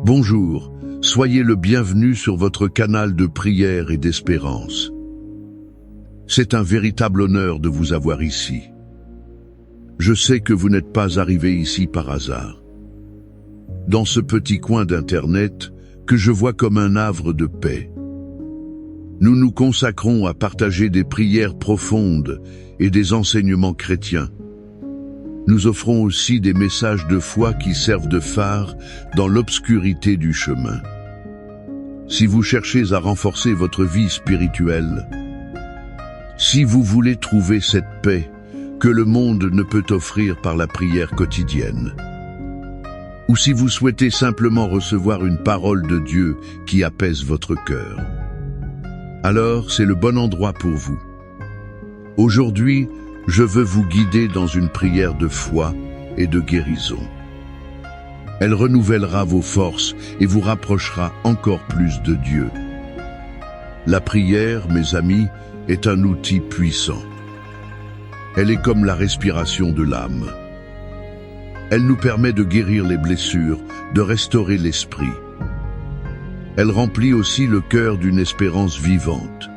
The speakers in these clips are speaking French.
Bonjour, soyez le bienvenu sur votre canal de prière et d'espérance. C'est un véritable honneur de vous avoir ici. Je sais que vous n'êtes pas arrivé ici par hasard. Dans ce petit coin d'Internet que je vois comme un havre de paix, nous nous consacrons à partager des prières profondes et des enseignements chrétiens. Nous offrons aussi des messages de foi qui servent de phare dans l'obscurité du chemin. Si vous cherchez à renforcer votre vie spirituelle, si vous voulez trouver cette paix que le monde ne peut offrir par la prière quotidienne, ou si vous souhaitez simplement recevoir une parole de Dieu qui apaise votre cœur, alors c'est le bon endroit pour vous. Aujourd'hui, je veux vous guider dans une prière de foi et de guérison. Elle renouvellera vos forces et vous rapprochera encore plus de Dieu. La prière, mes amis, est un outil puissant. Elle est comme la respiration de l'âme. Elle nous permet de guérir les blessures, de restaurer l'esprit. Elle remplit aussi le cœur d'une espérance vivante.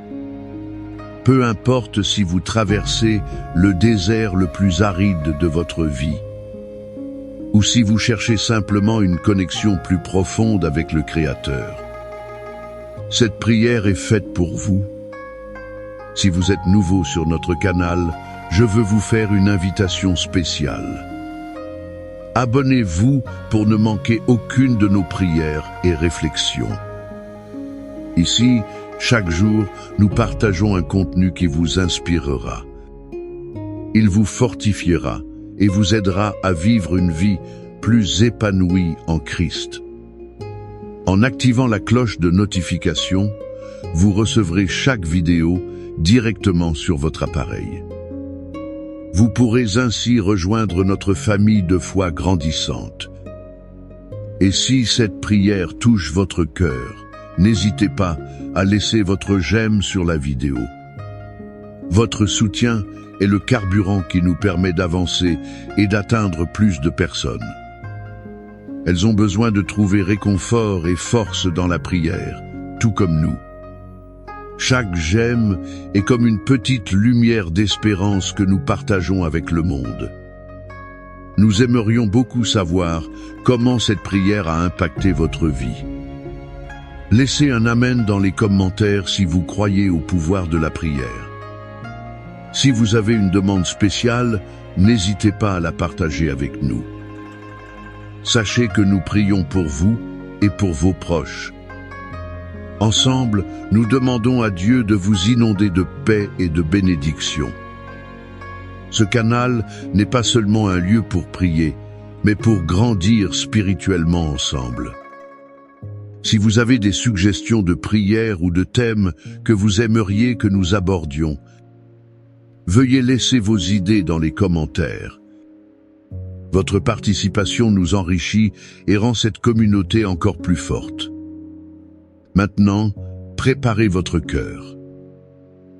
Peu importe si vous traversez le désert le plus aride de votre vie, ou si vous cherchez simplement une connexion plus profonde avec le Créateur. Cette prière est faite pour vous. Si vous êtes nouveau sur notre canal, je veux vous faire une invitation spéciale. Abonnez-vous pour ne manquer aucune de nos prières et réflexions. Ici, chaque jour, nous partageons un contenu qui vous inspirera. Il vous fortifiera et vous aidera à vivre une vie plus épanouie en Christ. En activant la cloche de notification, vous recevrez chaque vidéo directement sur votre appareil. Vous pourrez ainsi rejoindre notre famille de foi grandissante. Et si cette prière touche votre cœur, n'hésitez pas à laisser votre j'aime sur la vidéo. Votre soutien est le carburant qui nous permet d'avancer et d'atteindre plus de personnes. Elles ont besoin de trouver réconfort et force dans la prière, tout comme nous. Chaque j'aime est comme une petite lumière d'espérance que nous partageons avec le monde. Nous aimerions beaucoup savoir comment cette prière a impacté votre vie. Laissez un amen dans les commentaires si vous croyez au pouvoir de la prière. Si vous avez une demande spéciale, n'hésitez pas à la partager avec nous. Sachez que nous prions pour vous et pour vos proches. Ensemble, nous demandons à Dieu de vous inonder de paix et de bénédiction. Ce canal n'est pas seulement un lieu pour prier, mais pour grandir spirituellement ensemble. Si vous avez des suggestions de prières ou de thèmes que vous aimeriez que nous abordions, veuillez laisser vos idées dans les commentaires. Votre participation nous enrichit et rend cette communauté encore plus forte. Maintenant, préparez votre cœur.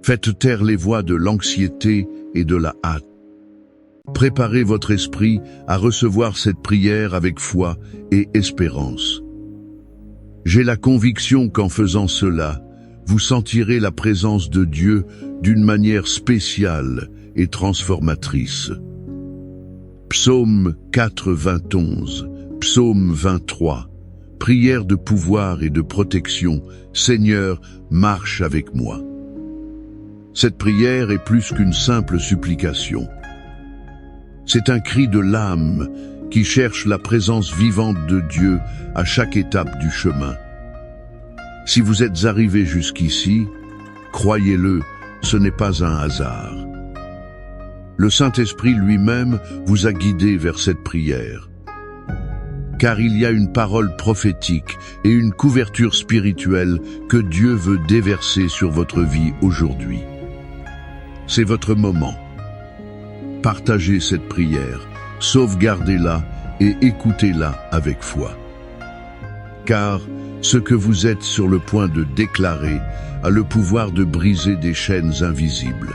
Faites taire les voix de l'anxiété et de la hâte. Préparez votre esprit à recevoir cette prière avec foi et espérance. J'ai la conviction qu'en faisant cela, vous sentirez la présence de Dieu d'une manière spéciale et transformatrice. Psaume 4, 21, Psaume 23, prière de pouvoir et de protection, Seigneur, marche avec moi. Cette prière est plus qu'une simple supplication. C'est un cri de l'âme qui cherche la présence vivante de Dieu à chaque étape du chemin. Si vous êtes arrivé jusqu'ici, croyez-le, ce n'est pas un hasard. Le Saint-Esprit lui-même vous a guidé vers cette prière. Car il y a une parole prophétique et une couverture spirituelle que Dieu veut déverser sur votre vie aujourd'hui. C'est votre moment. Partagez cette prière, sauvegardez-la et écoutez-la avec foi. Car ce que vous êtes sur le point de déclarer a le pouvoir de briser des chaînes invisibles.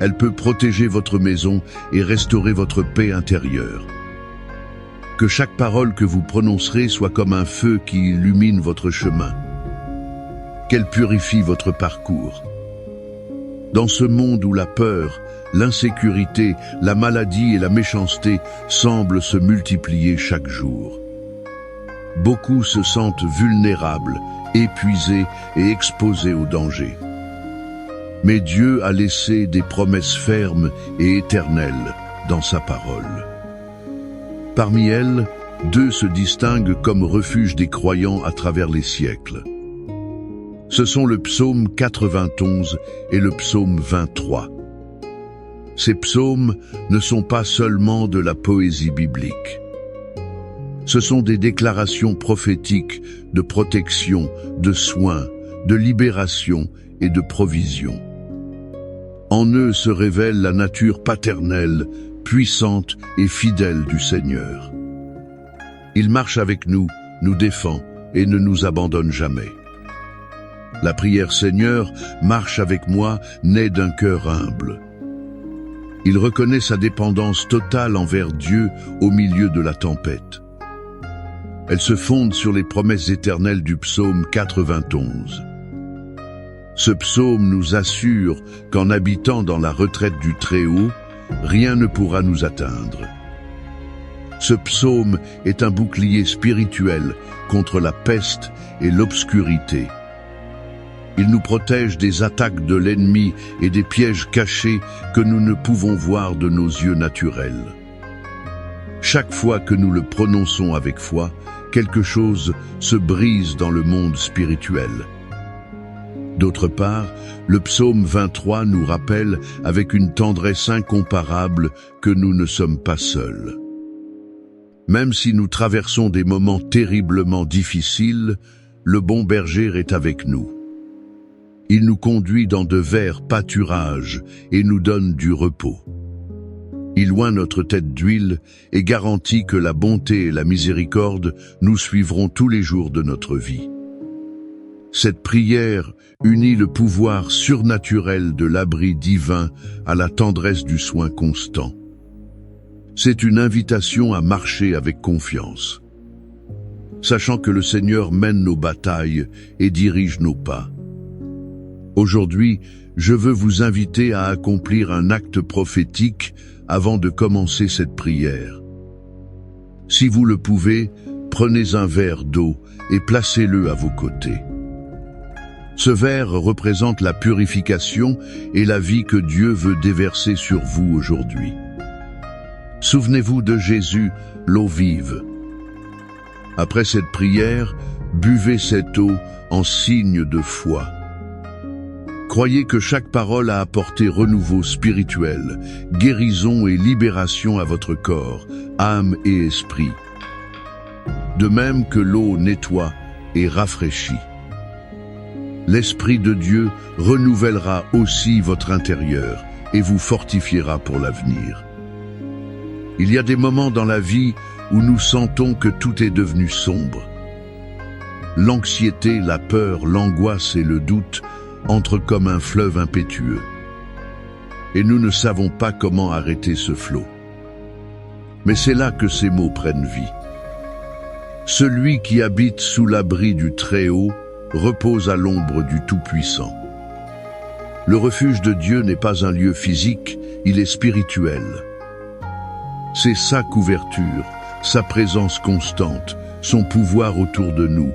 Elle peut protéger votre maison et restaurer votre paix intérieure. Que chaque parole que vous prononcerez soit comme un feu qui illumine votre chemin, qu'elle purifie votre parcours. Dans ce monde où la peur, l'insécurité, la maladie et la méchanceté semblent se multiplier chaque jour, beaucoup se sentent vulnérables, épuisés et exposés au danger. Mais Dieu a laissé des promesses fermes et éternelles dans sa parole. Parmi elles, 2 se distinguent comme refuge des croyants à travers les siècles. Ce sont le psaume 91 et le psaume 23. Ces psaumes ne sont pas seulement de la poésie biblique. Ce sont des déclarations prophétiques de protection, de soins, de libération et de provision. En eux se révèle la nature paternelle, puissante et fidèle du Seigneur. Il marche avec nous, nous défend et ne nous abandonne jamais. La prière Seigneur, marche avec moi, naît d'un cœur humble. Il reconnaît sa dépendance totale envers Dieu au milieu de la tempête. Elle se fonde sur les promesses éternelles du psaume 91. Ce psaume nous assure qu'en habitant dans la retraite du Très-Haut, rien ne pourra nous atteindre. Ce psaume est un bouclier spirituel contre la peste et l'obscurité. Il nous protège des attaques de l'ennemi et des pièges cachés que nous ne pouvons voir de nos yeux naturels. Chaque fois que nous le prononçons avec foi, quelque chose se brise dans le monde spirituel. D'autre part, le psaume 23 nous rappelle avec une tendresse incomparable que nous ne sommes pas seuls. Même si nous traversons des moments terriblement difficiles, le bon berger est avec nous. Il nous conduit dans de verts pâturages et nous donne du repos. Il oint notre tête d'huile et garantit que la bonté et la miséricorde nous suivront tous les jours de notre vie. Cette prière unit le pouvoir surnaturel de l'abri divin à la tendresse du soin constant. C'est une invitation à marcher avec confiance, sachant que le Seigneur mène nos batailles et dirige nos pas. Aujourd'hui, je veux vous inviter à accomplir un acte prophétique avant de commencer cette prière. Si vous le pouvez, prenez un verre d'eau et placez-le à vos côtés. Ce verre représente la purification et la vie que Dieu veut déverser sur vous aujourd'hui. Souvenez-vous de Jésus, l'eau vive. Après cette prière, buvez cette eau en signe de foi. Croyez que chaque parole a apporté renouveau spirituel, guérison et libération à votre corps, âme et esprit. De même que l'eau nettoie et rafraîchit. L'Esprit de Dieu renouvellera aussi votre intérieur et vous fortifiera pour l'avenir. Il y a des moments dans la vie où nous sentons que tout est devenu sombre. L'anxiété, la peur, l'angoisse et le doute entrent comme un fleuve impétueux. Et nous ne savons pas comment arrêter ce flot. Mais c'est là que ces mots prennent vie. Celui qui habite sous l'abri du Très-Haut repose à l'ombre du Tout-Puissant. Le refuge de Dieu n'est pas un lieu physique, il est spirituel. C'est sa couverture, sa présence constante, son pouvoir autour de nous.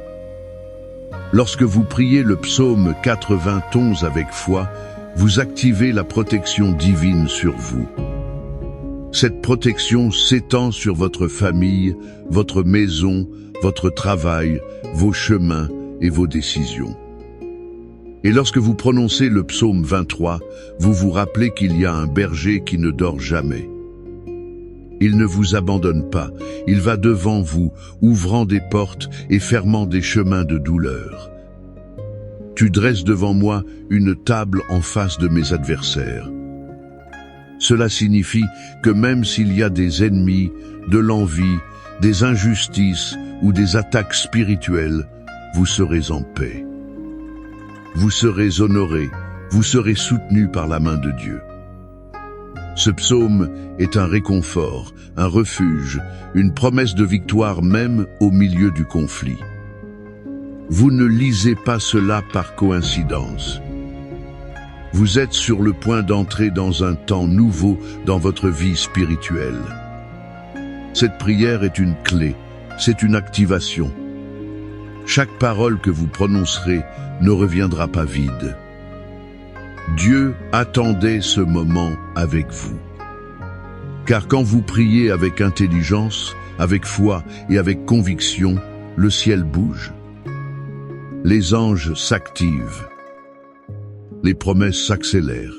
Lorsque vous priez le psaume 91 avec foi, vous activez la protection divine sur vous. Cette protection s'étend sur votre famille, votre maison, votre travail, vos chemins et vos décisions. Et lorsque vous prononcez le psaume 23, vous vous rappelez qu'il y a un berger qui ne dort jamais. Il ne vous abandonne pas, il va devant vous, ouvrant des portes et fermant des chemins de douleur. Tu dresses devant moi une table en face de mes adversaires. Cela signifie que même s'il y a des ennemis, de l'envie, des injustices ou des attaques spirituelles, vous serez en paix. Vous serez honorés, vous serez soutenus par la main de Dieu. Ce psaume est un réconfort, un refuge, une promesse de victoire même au milieu du conflit. Vous ne lisez pas cela par coïncidence. Vous êtes sur le point d'entrer dans un temps nouveau dans votre vie spirituelle. Cette prière est une clé, c'est une activation. Chaque parole que vous prononcerez ne reviendra pas vide. Dieu attendait ce moment avec vous. Car quand vous priez avec intelligence, avec foi et avec conviction, le ciel bouge. Les anges s'activent. Les promesses s'accélèrent.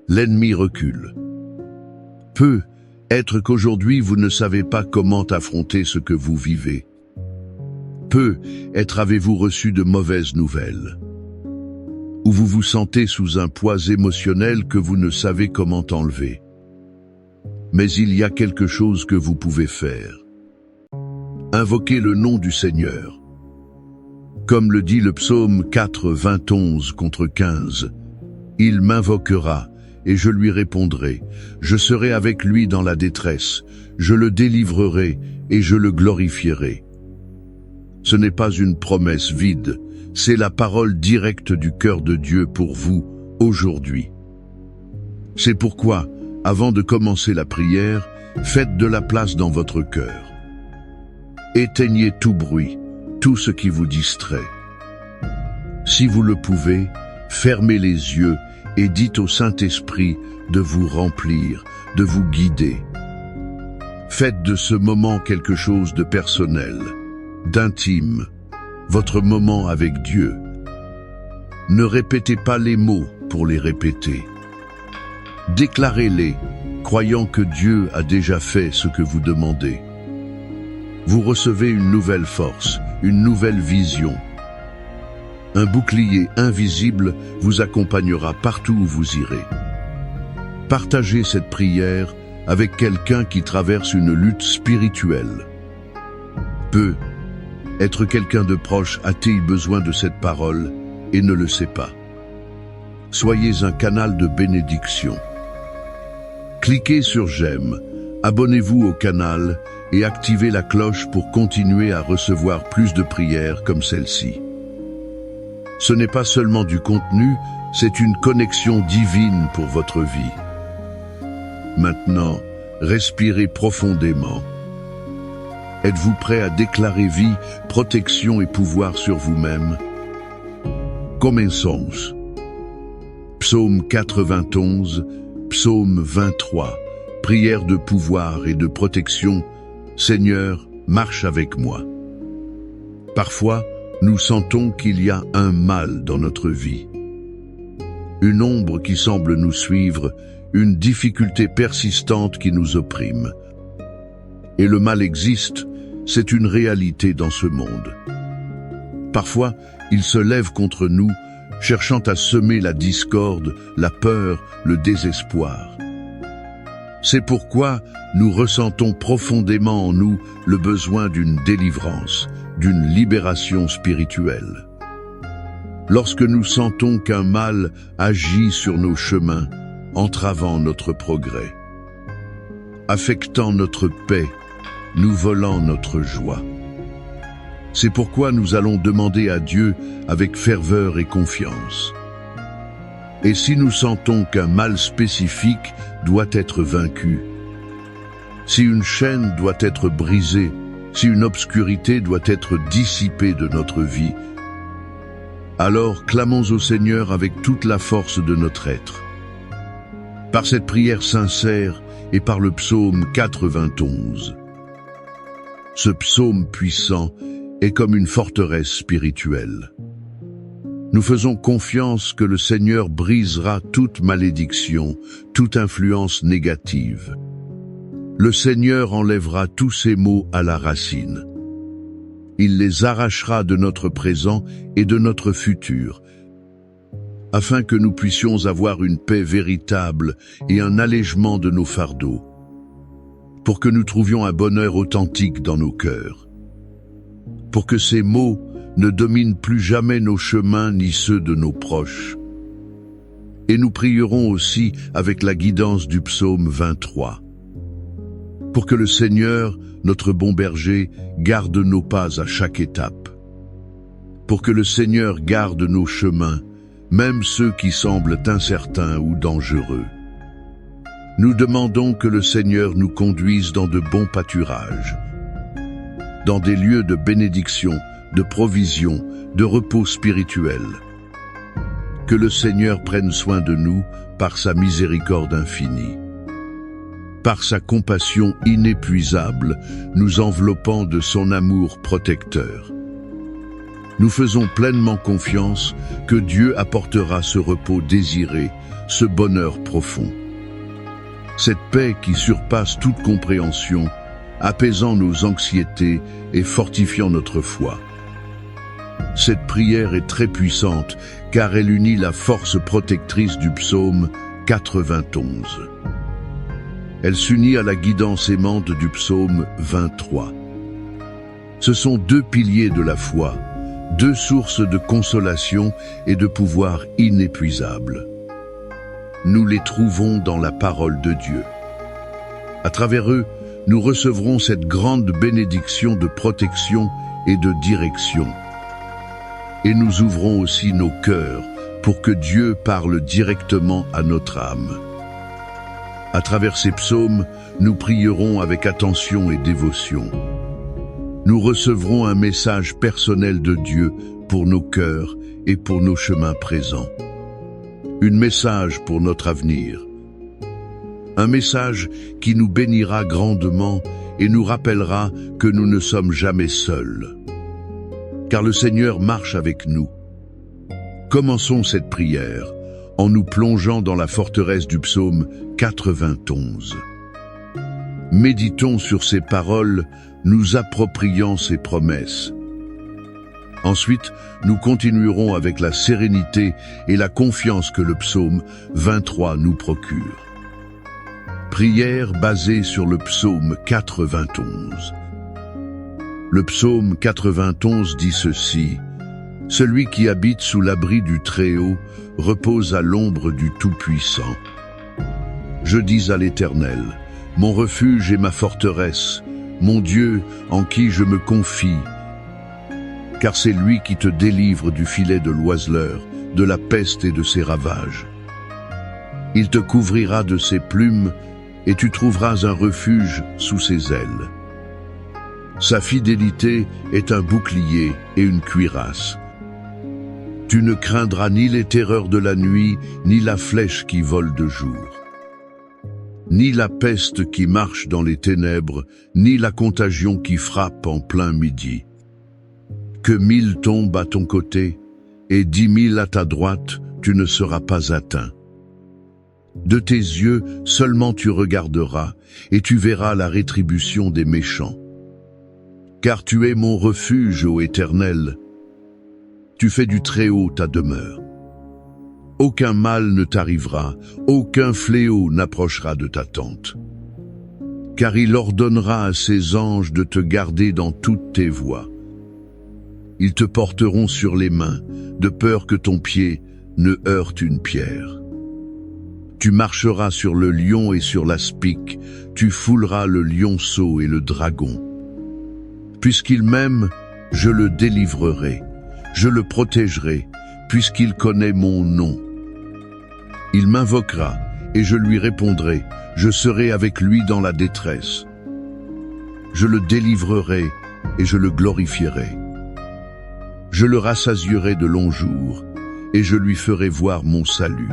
L'ennemi recule. Peut être qu'aujourd'hui vous ne savez pas comment affronter ce que vous vivez. Peut être avez-vous reçu de mauvaises nouvelles. Ou vous vous sentez sous un poids émotionnel que vous ne savez comment enlever. Mais il y a quelque chose que vous pouvez faire. Invoquez le nom du Seigneur. Comme le dit le psaume 4, 21 contre 15, « Il m'invoquera, et je lui répondrai. Je serai avec lui dans la détresse. Je le délivrerai, et je le glorifierai. » Ce n'est pas une promesse vide, c'est la parole directe du cœur de Dieu pour vous, aujourd'hui. C'est pourquoi, avant de commencer la prière, faites de la place dans votre cœur. Éteignez tout bruit, tout ce qui vous distrait. Si vous le pouvez, fermez les yeux et dites au Saint-Esprit de vous remplir, de vous guider. Faites de ce moment quelque chose de personnel, d'intime, votre moment avec Dieu. Ne répétez pas les mots pour les répéter. Déclarez-les, croyant que Dieu a déjà fait ce que vous demandez. Vous recevez une nouvelle force, une nouvelle vision. Un bouclier invisible vous accompagnera partout où vous irez. Partagez cette prière avec quelqu'un qui traverse une lutte spirituelle. Peut être quelqu'un de proche a-t-il besoin de cette parole et ne le sait pas. Soyez un canal de bénédiction. Cliquez sur j'aime, abonnez-vous au canal et activez la cloche pour continuer à recevoir plus de prières comme celle-ci. Ce n'est pas seulement du contenu, c'est une connexion divine pour votre vie. Maintenant, respirez profondément. Êtes-vous prêt à déclarer vie, protection et pouvoir sur vous-même? Commençons. Psaume 91, Psaume 23, prière de pouvoir et de protection. Seigneur, marche avec moi. Parfois, nous sentons qu'il y a un mal dans notre vie. Une ombre qui semble nous suivre, une difficulté persistante qui nous opprime. Et le mal existe, c'est une réalité dans ce monde. Parfois, il se lève contre nous, cherchant à semer la discorde, la peur, le désespoir. C'est pourquoi nous ressentons profondément en nous le besoin d'une délivrance, d'une libération spirituelle. Lorsque nous sentons qu'un mal agit sur nos chemins, entravant notre progrès, affectant notre paix, nous volant notre joie. C'est pourquoi nous allons demander à Dieu avec ferveur et confiance. Et si nous sentons qu'un mal spécifique doit être vaincu, si une chaîne doit être brisée, si une obscurité doit être dissipée de notre vie, alors clamons au Seigneur avec toute la force de notre être. Par cette prière sincère et par le psaume 91. Ce psaume puissant est comme une forteresse spirituelle. Nous faisons confiance que le Seigneur brisera toute malédiction, toute influence négative. Le Seigneur enlèvera tous ces maux à la racine. Il les arrachera de notre présent et de notre futur, afin que nous puissions avoir une paix véritable et un allègement de nos fardeaux, pour que nous trouvions un bonheur authentique dans nos cœurs, pour que ces maux ne dominent plus jamais nos chemins ni ceux de nos proches. Et nous prierons aussi avec la guidance du psaume 23. Pour que le Seigneur, notre bon berger, garde nos pas à chaque étape. Pour que le Seigneur garde nos chemins, même ceux qui semblent incertains ou dangereux. Nous demandons que le Seigneur nous conduise dans de bons pâturages, dans des lieux de bénédiction, de provision, de repos spirituel. Que le Seigneur prenne soin de nous par sa miséricorde infinie. Par sa compassion inépuisable, nous enveloppant de son amour protecteur. Nous faisons pleinement confiance que Dieu apportera ce repos désiré, ce bonheur profond. Cette paix qui surpasse toute compréhension, apaisant nos anxiétés et fortifiant notre foi. Cette prière est très puissante car elle unit la force protectrice du psaume 91. Elle s'unit à la guidance aimante du psaume 23. Ce sont deux piliers de la foi, deux sources de consolation et de pouvoir inépuisables. Nous les trouvons dans la parole de Dieu. À travers eux, nous recevrons cette grande bénédiction de protection et de direction. Et nous ouvrons aussi nos cœurs pour que Dieu parle directement à notre âme. À travers ces psaumes, nous prierons avec attention et dévotion. Nous recevrons un message personnel de Dieu pour nos cœurs et pour nos chemins présents. Un message pour notre avenir. Un message qui nous bénira grandement et nous rappellera que nous ne sommes jamais seuls. Car le Seigneur marche avec nous. Commençons cette prière en nous plongeant dans la forteresse du psaume 91. Méditons sur ces paroles, nous appropriant ces promesses. Ensuite, nous continuerons avec la sérénité et la confiance que le psaume 23 nous procure. Prière basée sur le psaume 91. Le psaume 91 dit ceci: « Celui qui habite sous l'abri du Très-Haut repose à l'ombre du Tout-Puissant. Je dis à l'Éternel, mon refuge et ma forteresse, mon Dieu en qui je me confie. Car c'est lui qui te délivre du filet de l'oiseleur, de la peste et de ses ravages. Il te couvrira de ses plumes et tu trouveras un refuge sous ses ailes. Sa fidélité est un bouclier et une cuirasse. Tu ne craindras ni les terreurs de la nuit, ni la flèche qui vole de jour, ni la peste qui marche dans les ténèbres, ni la contagion qui frappe en plein midi. Que 1000 tombent à ton côté, et 10 000 à ta droite, tu ne seras pas atteint. De tes yeux seulement tu regarderas, et tu verras la rétribution des méchants. Car tu es mon refuge, ô Éternel. Tu fais du Très-Haut ta demeure. Aucun mal ne t'arrivera, aucun fléau n'approchera de ta tente. Car il ordonnera à ses anges de te garder dans toutes tes voies. Ils te porteront sur les mains, de peur que ton pied ne heurte une pierre. Tu marcheras sur le lion et sur l'aspic, tu fouleras le lionceau et le dragon. Puisqu'il m'aime, je le délivrerai, je le protégerai, puisqu'il connaît mon nom. Il m'invoquera, et je lui répondrai, je serai avec lui dans la détresse. Je le délivrerai, et je le glorifierai. Je le rassasierai de longs jours, et je lui ferai voir mon salut.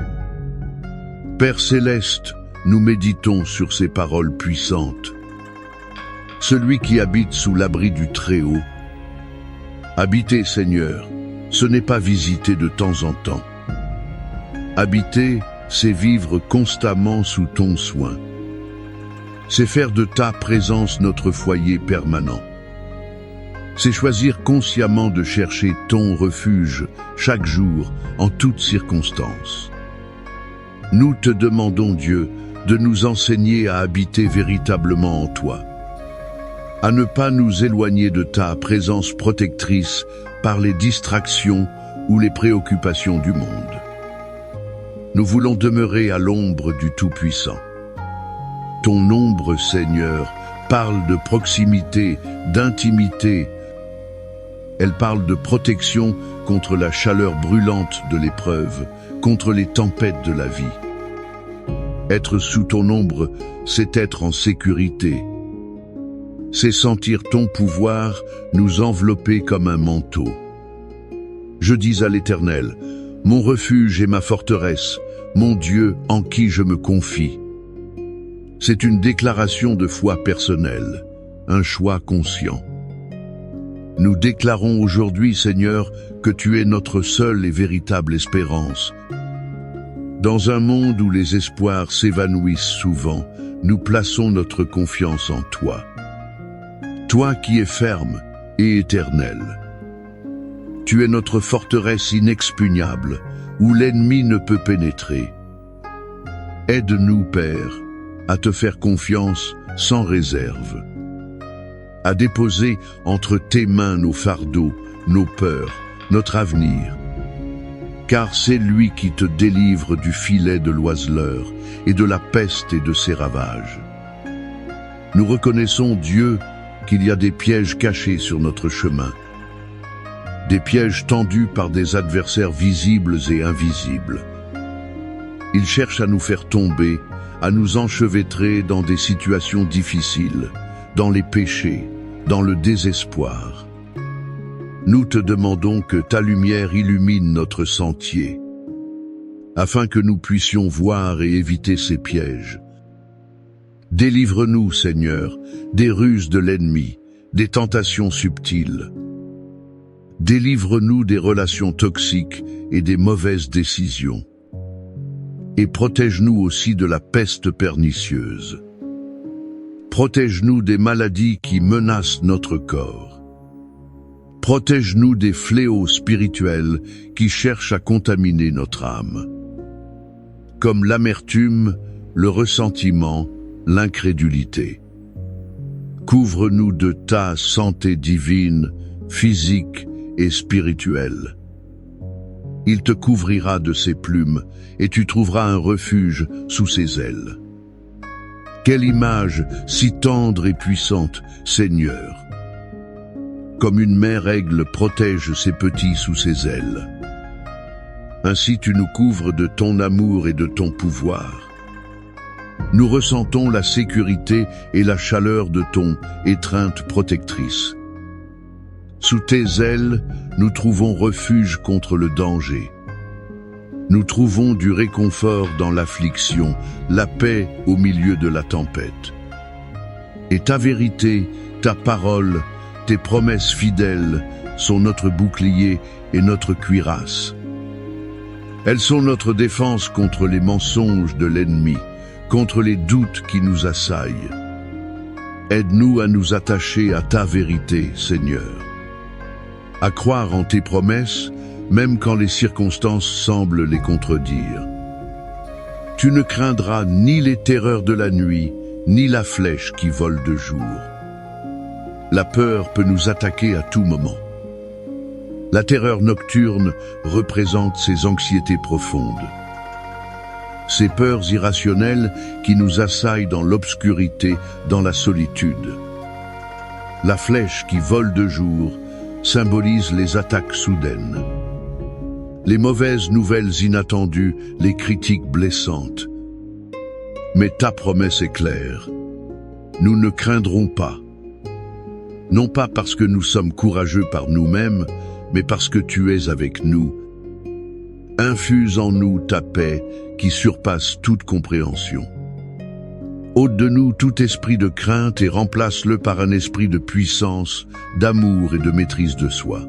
Père céleste, nous méditons sur ces paroles puissantes. Celui qui habite sous l'abri du Très-Haut. Habiter, Seigneur, ce n'est pas visiter de temps en temps. Habiter, c'est vivre constamment sous ton soin. C'est faire de ta présence notre foyer permanent. C'est choisir consciemment de chercher ton refuge chaque jour, en toutes circonstances. Nous te demandons, Dieu, de nous enseigner à habiter véritablement en toi, à ne pas nous éloigner de ta présence protectrice par les distractions ou les préoccupations du monde. Nous voulons demeurer à l'ombre du Tout-Puissant. Ton ombre, Seigneur, parle de proximité, d'intimité. Elle parle de protection contre la chaleur brûlante de l'épreuve, contre les tempêtes de la vie. Être sous ton ombre, c'est être en sécurité. C'est sentir ton pouvoir nous envelopper comme un manteau. Je dis à l'Éternel, mon refuge et ma forteresse, mon Dieu en qui je me confie. C'est une déclaration de foi personnelle, un choix conscient. Nous déclarons aujourd'hui, Seigneur, que tu es notre seule et véritable espérance. Dans un monde où les espoirs s'évanouissent souvent, nous plaçons notre confiance en toi. Toi qui es ferme et éternel. Tu es notre forteresse inexpugnable, où l'ennemi ne peut pénétrer. Aide-nous, Père, à te faire confiance sans réserve, à déposer entre tes mains nos fardeaux, nos peurs, notre avenir. Car c'est lui qui te délivre du filet de l'oiseleur et de la peste et de ses ravages. Nous reconnaissons, Dieu, qu'il y a des pièges cachés sur notre chemin, des pièges tendus par des adversaires visibles et invisibles. Ils cherchent à nous faire tomber, à nous enchevêtrer dans des situations difficiles, dans les péchés, dans le désespoir. Nous te demandons que ta lumière illumine notre sentier, afin que nous puissions voir et éviter ces pièges. Délivre-nous, Seigneur, des ruses de l'ennemi, des tentations subtiles. Délivre-nous des relations toxiques et des mauvaises décisions. Et protège-nous aussi de la peste pernicieuse. Protège-nous des maladies qui menacent notre corps. Protège-nous des fléaux spirituels qui cherchent à contaminer notre âme, comme l'amertume, le ressentiment, l'incrédulité. Couvre-nous de ta santé divine, physique et spirituelle. Il te couvrira de ses plumes et tu trouveras un refuge sous ses ailes. Quelle image si tendre et puissante, Seigneur! Comme une mère aigle protège ses petits sous ses ailes. Ainsi tu nous couvres de ton amour et de ton pouvoir. Nous ressentons la sécurité et la chaleur de ton étreinte protectrice. Sous tes ailes, nous trouvons refuge contre le danger. Nous trouvons du réconfort dans l'affliction, la paix au milieu de la tempête. Et ta vérité, ta parole, tes promesses fidèles sont notre bouclier et notre cuirasse. Elles sont notre défense contre les mensonges de l'ennemi, contre les doutes qui nous assaillent. Aide-nous à nous attacher à ta vérité, Seigneur. À croire en tes promesses, même quand les circonstances semblent les contredire. Tu ne craindras ni les terreurs de la nuit, ni la flèche qui vole de jour. La peur peut nous attaquer à tout moment. La terreur nocturne représente ces anxiétés profondes. Ces peurs irrationnelles qui nous assaillent dans l'obscurité, dans la solitude. La flèche qui vole de jour symbolise les attaques soudaines. Les mauvaises nouvelles inattendues, les critiques blessantes. Mais ta promesse est claire. Nous ne craindrons pas. Non pas parce que nous sommes courageux par nous-mêmes, mais parce que tu es avec nous. Infuse en nous ta paix qui surpasse toute compréhension. Ôte de nous tout esprit de crainte et remplace-le par un esprit de puissance, d'amour et de maîtrise de soi.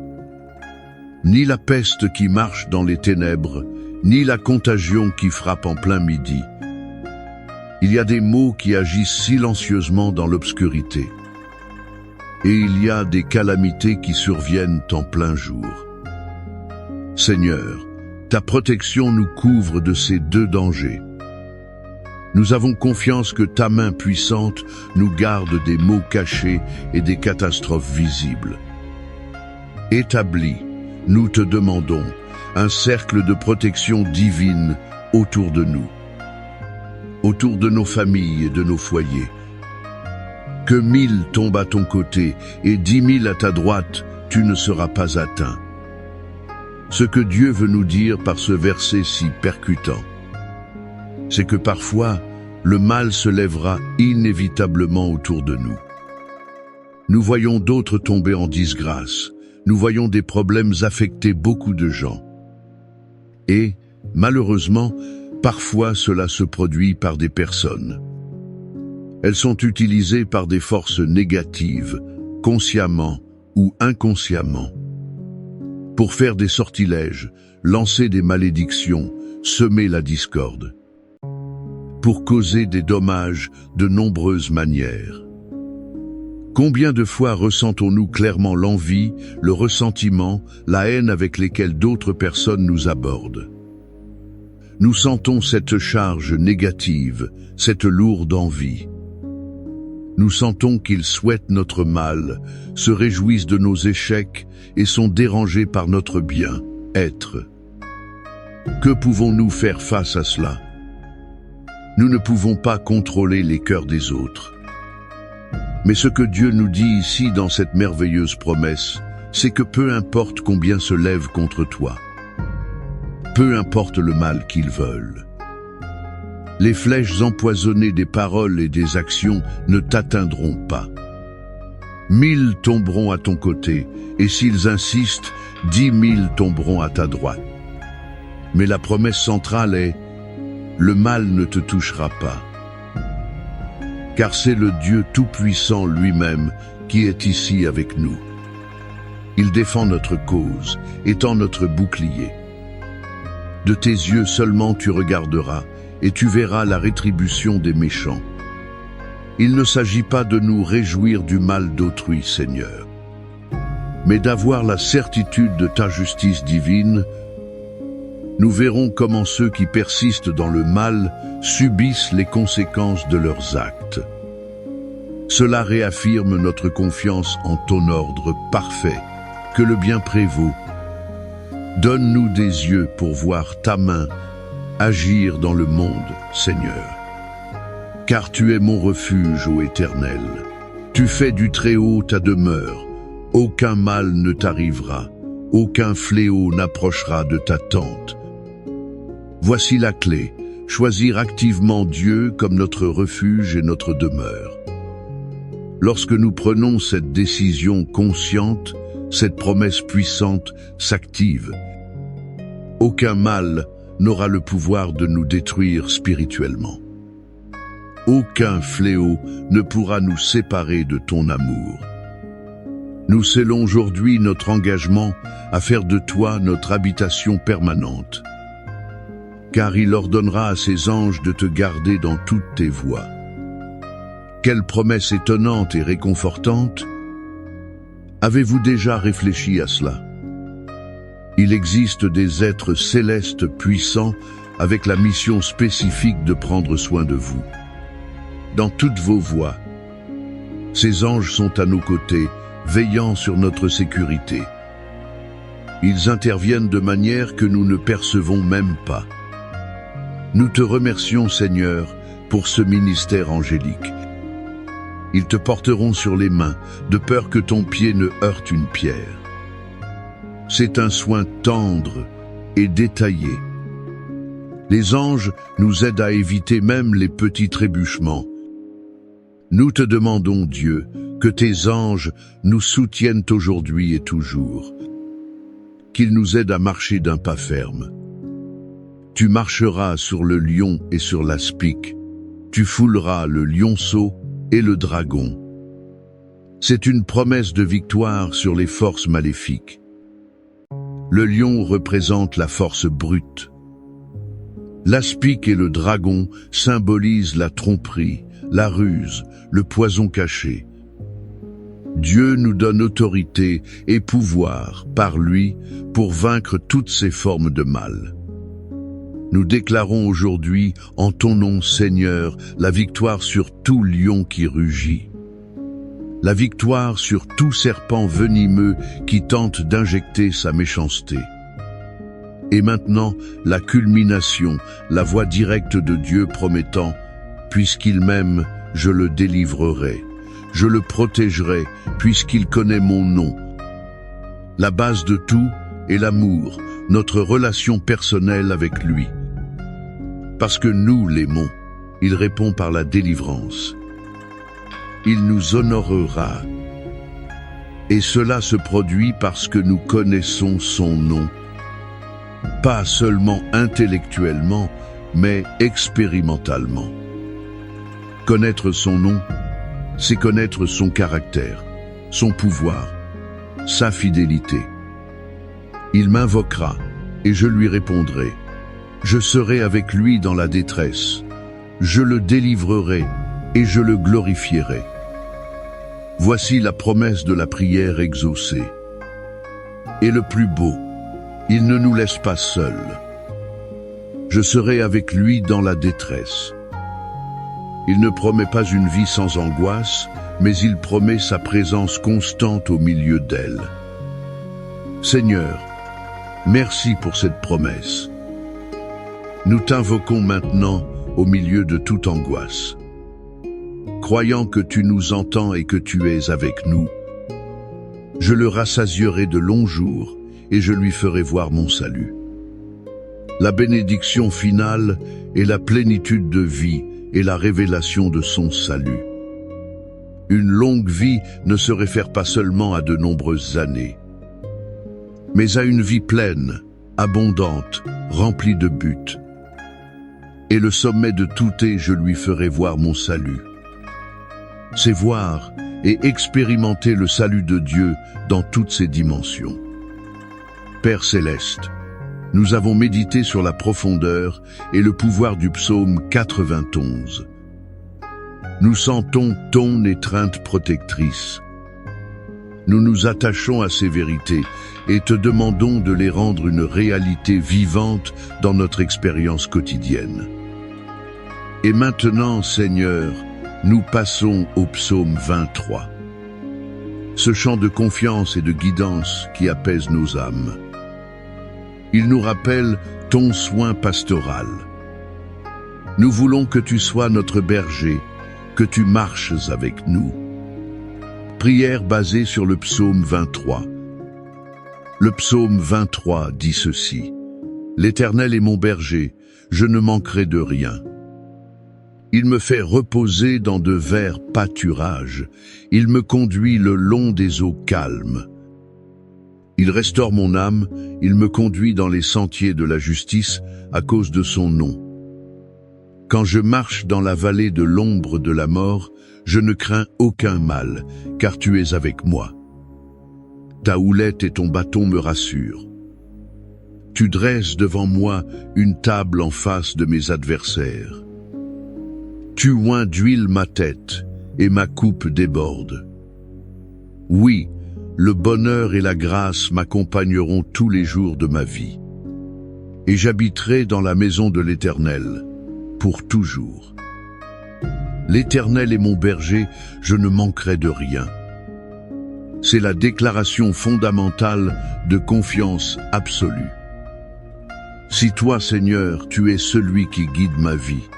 Ni la peste qui marche dans les ténèbres, ni la contagion qui frappe en plein midi. Il y a des maux qui agissent silencieusement dans l'obscurité. Et il y a des calamités qui surviennent en plein jour. Seigneur, ta protection nous couvre de ces deux dangers. Nous avons confiance que ta main puissante nous garde des maux cachés et des catastrophes visibles. Établis, nous te demandons, un cercle de protection divine autour de nous, autour de nos familles et de nos foyers. Que 1000 tombent à ton côté et 10 000 à ta droite, tu ne seras pas atteint. Ce que Dieu veut nous dire par ce verset si percutant, c'est que parfois, le mal se lèvera inévitablement autour de nous. Nous voyons d'autres tomber en disgrâce, nous voyons des problèmes affecter beaucoup de gens. Et, malheureusement, parfois cela se produit par des personnes. Elles sont utilisées par des forces négatives, consciemment ou inconsciemment, pour faire des sortilèges, lancer des malédictions, semer la discorde, pour causer des dommages de nombreuses manières. Combien de fois ressentons-nous clairement l'envie, le ressentiment, la haine avec lesquels d'autres personnes nous abordent? Nous sentons cette charge négative, cette lourde envie. Nous sentons qu'ils souhaitent notre mal, se réjouissent de nos échecs et sont dérangés par notre bien-être. Que pouvons-nous faire face à cela? Nous ne pouvons pas contrôler les cœurs des autres. Mais ce que Dieu nous dit ici dans cette merveilleuse promesse, c'est que peu importe combien se lève contre toi, peu importe le mal qu'ils veulent, les flèches empoisonnées des paroles et des actions ne t'atteindront pas. 1000 tomberont à ton côté, et s'ils insistent, 10 000 tomberont à ta droite. Mais la promesse centrale est « Le mal ne te touchera pas ». Car c'est le Dieu Tout-Puissant lui-même qui est ici avec nous. Il défend notre cause, étant notre bouclier. De tes yeux seulement tu regarderas, et tu verras la rétribution des méchants. Il ne s'agit pas de nous réjouir du mal d'autrui, Seigneur, mais d'avoir la certitude de ta justice divine. Nous verrons comment ceux qui persistent dans le mal subissent les conséquences de leurs actes. Cela réaffirme notre confiance en ton ordre parfait, que le bien prévaut. Donne-nous des yeux pour voir ta main agir dans le monde, Seigneur. Car tu es mon refuge, ô Éternel. Tu fais du Très-Haut ta demeure. Aucun mal ne t'arrivera, aucun fléau n'approchera de ta tente. Voici la clé, choisir activement Dieu comme notre refuge et notre demeure. Lorsque nous prenons cette décision consciente, cette promesse puissante s'active. Aucun mal n'aura le pouvoir de nous détruire spirituellement. Aucun fléau ne pourra nous séparer de ton amour. Nous scellons aujourd'hui notre engagement à faire de toi notre habitation permanente, car il ordonnera à ses anges de te garder dans toutes tes voies. Quelle promesse étonnante et réconfortante! Avez-vous déjà réfléchi à cela? Il existe des êtres célestes puissants avec la mission spécifique de prendre soin de vous. Dans toutes vos voies, ces anges sont à nos côtés, veillant sur notre sécurité. Ils interviennent de manière que nous ne percevons même pas. Nous te remercions, Seigneur, pour ce ministère angélique. Ils te porteront sur les mains, de peur que ton pied ne heurte une pierre. C'est un soin tendre et détaillé. Les anges nous aident à éviter même les petits trébuchements. Nous te demandons, Dieu, que tes anges nous soutiennent aujourd'hui et toujours, qu'ils nous aident à marcher d'un pas ferme. Tu marcheras sur le lion et sur l'aspic, tu fouleras le lionceau et le dragon. C'est une promesse de victoire sur les forces maléfiques. Le lion représente la force brute. L'aspic et le dragon symbolisent la tromperie, la ruse, le poison caché. Dieu nous donne autorité et pouvoir par lui pour vaincre toutes ces formes de mal. Nous déclarons aujourd'hui, en ton nom, Seigneur, la victoire sur tout lion qui rugit, la victoire sur tout serpent venimeux qui tente d'injecter sa méchanceté. Et maintenant, la culmination, la voix directe de Dieu promettant « Puisqu'il m'aime, je le délivrerai. Je le protégerai, puisqu'il connaît mon nom. » La base de tout est l'amour, notre relation personnelle avec lui. Parce que nous l'aimons, il répond par la délivrance. Il nous honorera. Et cela se produit parce que nous connaissons son nom. Pas seulement intellectuellement, mais expérimentalement. Connaître son nom, c'est connaître son caractère, son pouvoir, sa fidélité. Il m'invoquera et je lui répondrai. Je serai avec lui dans la détresse. Je le délivrerai et je le glorifierai. Voici la promesse de la prière exaucée. Et le plus beau, il ne nous laisse pas seuls. Je serai avec lui dans la détresse. Il ne promet pas une vie sans angoisse, mais il promet sa présence constante au milieu d'elle. Seigneur, merci pour cette promesse. Nous t'invoquons maintenant au milieu de toute angoisse. Croyant que tu nous entends et que tu es avec nous, je le rassasierai de longs jours et je lui ferai voir mon salut. La bénédiction finale est la plénitude de vie et la révélation de son salut. Une longue vie ne se réfère pas seulement à de nombreuses années, mais à une vie pleine, abondante, remplie de buts. Et le sommet de tout est « je lui ferai voir mon salut ». C'est voir et expérimenter le salut de Dieu dans toutes ses dimensions. Père céleste, nous avons médité sur la profondeur et le pouvoir du psaume 91. Nous sentons ton étreinte protectrice. Nous nous attachons à ces vérités et te demandons de les rendre une réalité vivante dans notre expérience quotidienne. Et maintenant, Seigneur, nous passons au psaume 23. Ce chant de confiance et de guidance qui apaise nos âmes. Il nous rappelle ton soin pastoral. Nous voulons que tu sois notre berger, que tu marches avec nous. Prière basée sur le psaume 23. Le psaume 23 dit ceci. L'Éternel est mon berger, je ne manquerai de rien. Il me fait reposer dans de verts pâturages. Il me conduit le long des eaux calmes. Il restaure mon âme, il me conduit dans les sentiers de la justice à cause de son nom. Quand je marche dans la vallée de l'ombre de la mort, je ne crains aucun mal, car tu es avec moi. Ta houlette et ton bâton me rassurent. Tu dresses devant moi une table en face de mes adversaires. Tu oins d'huile ma tête, et ma coupe déborde. Oui, le bonheur et la grâce m'accompagneront tous les jours de ma vie. Et j'habiterai dans la maison de l'Éternel, pour toujours. L'Éternel est mon berger, je ne manquerai de rien. C'est la déclaration fondamentale de confiance absolue. Si toi, Seigneur, tu es celui qui guide ma vie,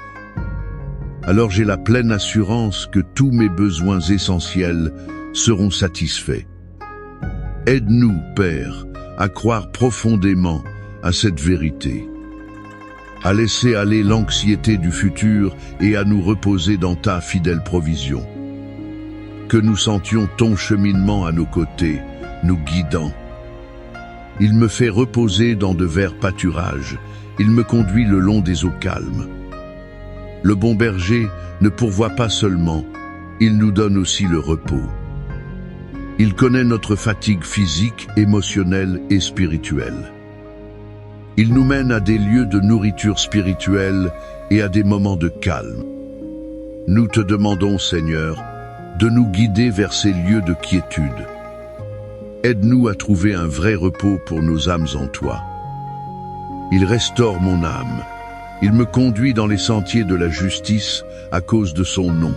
alors j'ai la pleine assurance que tous mes besoins essentiels seront satisfaits. Aide-nous, Père, à croire profondément à cette vérité, à laisser aller l'anxiété du futur et à nous reposer dans ta fidèle provision. Que nous sentions ton cheminement à nos côtés, nous guidant. Il me fait reposer dans de verts pâturages, il me conduit le long des eaux calmes. Le bon berger ne pourvoit pas seulement, il nous donne aussi le repos. Il connaît notre fatigue physique, émotionnelle et spirituelle. Il nous mène à des lieux de nourriture spirituelle et à des moments de calme. Nous te demandons, Seigneur, de nous guider vers ces lieux de quiétude. Aide-nous à trouver un vrai repos pour nos âmes en toi. Il restaure mon âme. Il me conduit dans les sentiers de la justice à cause de son nom.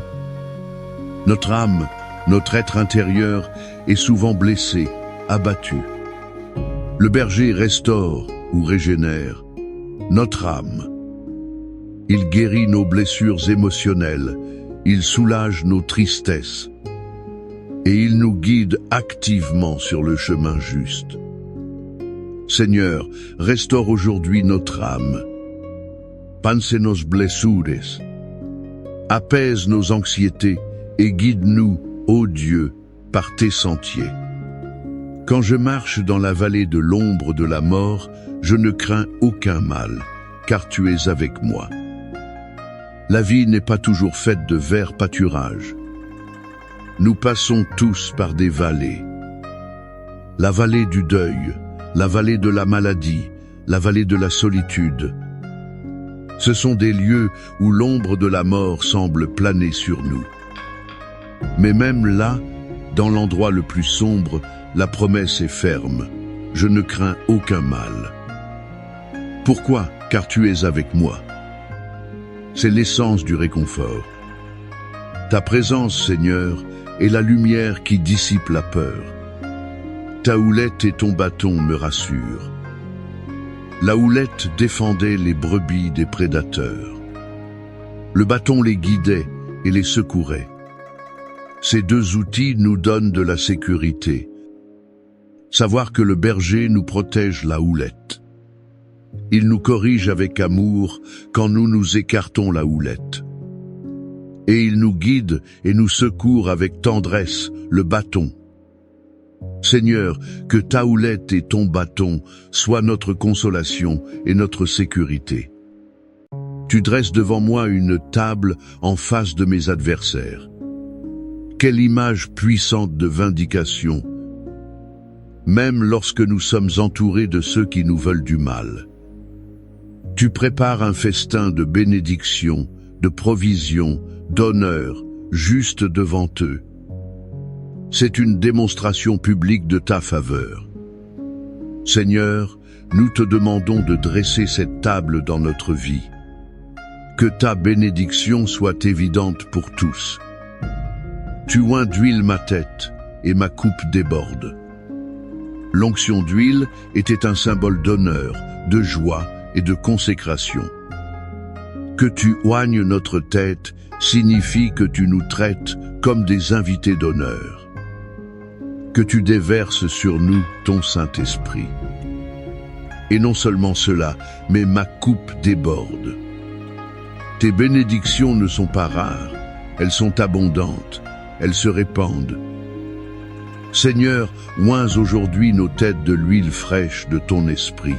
Notre âme, notre être intérieur est souvent blessé, abattu. Le berger restaure, ou régénère notre âme. Il guérit nos blessures émotionnelles, il soulage nos tristesses et il nous guide activement sur le chemin juste. Seigneur, restaure aujourd'hui notre âme. Pense nos blessures. Apaise nos anxiétés et guide-nous, ô Dieu, par tes sentiers. Quand je marche dans la vallée de l'ombre de la mort, je ne crains aucun mal, car tu es avec moi. La vie n'est pas toujours faite de verts pâturages. Nous passons tous par des vallées. La vallée du deuil, la vallée de la maladie, la vallée de la solitude. Ce sont des lieux où l'ombre de la mort semble planer sur nous. Mais même là, dans l'endroit le plus sombre, la promesse est ferme. Je ne crains aucun mal. Pourquoi? Car tu es avec moi. C'est l'essence du réconfort. Ta présence, Seigneur, est la lumière qui dissipe la peur. Ta houlette et ton bâton me rassurent. La houlette défendait les brebis des prédateurs. Le bâton les guidait et les secourait. Ces deux outils nous donnent de la sécurité. Savoir que le berger nous protège la houlette. Il nous corrige avec amour quand nous nous écartons la houlette. Et il nous guide et nous secourt avec tendresse le bâton. Seigneur, que ta houlette et ton bâton soient notre consolation et notre sécurité. Tu dresses devant moi une table en face de mes adversaires. Quelle image puissante de vindication, même lorsque nous sommes entourés de ceux qui nous veulent du mal. Tu prépares un festin de bénédiction, de provision, d'honneur, juste devant eux. C'est une démonstration publique de ta faveur. Seigneur, nous te demandons de dresser cette table dans notre vie. Que ta bénédiction soit évidente pour tous. Tu oins d'huile ma tête, et ma coupe déborde. L'onction d'huile était un symbole d'honneur, de joie et de consécration. Que tu oignes notre tête signifie que tu nous traites comme des invités d'honneur. Que tu déverses sur nous ton Saint-Esprit. Et non seulement cela, mais ma coupe déborde. Tes bénédictions ne sont pas rares, elles sont abondantes, elles se répandent. Seigneur, oins aujourd'hui nos têtes de l'huile fraîche de ton esprit.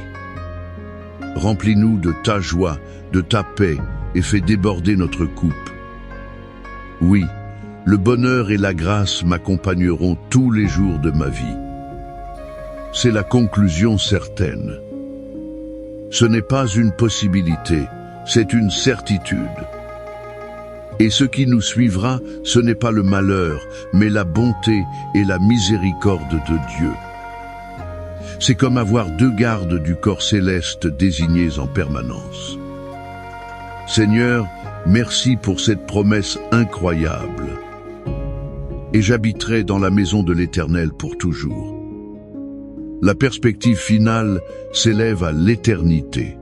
Remplis-nous de ta joie, de ta paix, et fais déborder notre coupe. Oui, le bonheur et la grâce m'accompagneront tous les jours de ma vie. C'est la conclusion certaine. Ce n'est pas une possibilité, c'est une certitude. Et ce qui nous suivra, ce n'est pas le malheur, mais la bonté et la miséricorde de Dieu. C'est comme avoir deux gardes du corps céleste désignés en permanence. Seigneur, merci pour cette promesse incroyable. Et j'habiterai dans la maison de l'Éternel pour toujours. La perspective finale s'élève à l'éternité.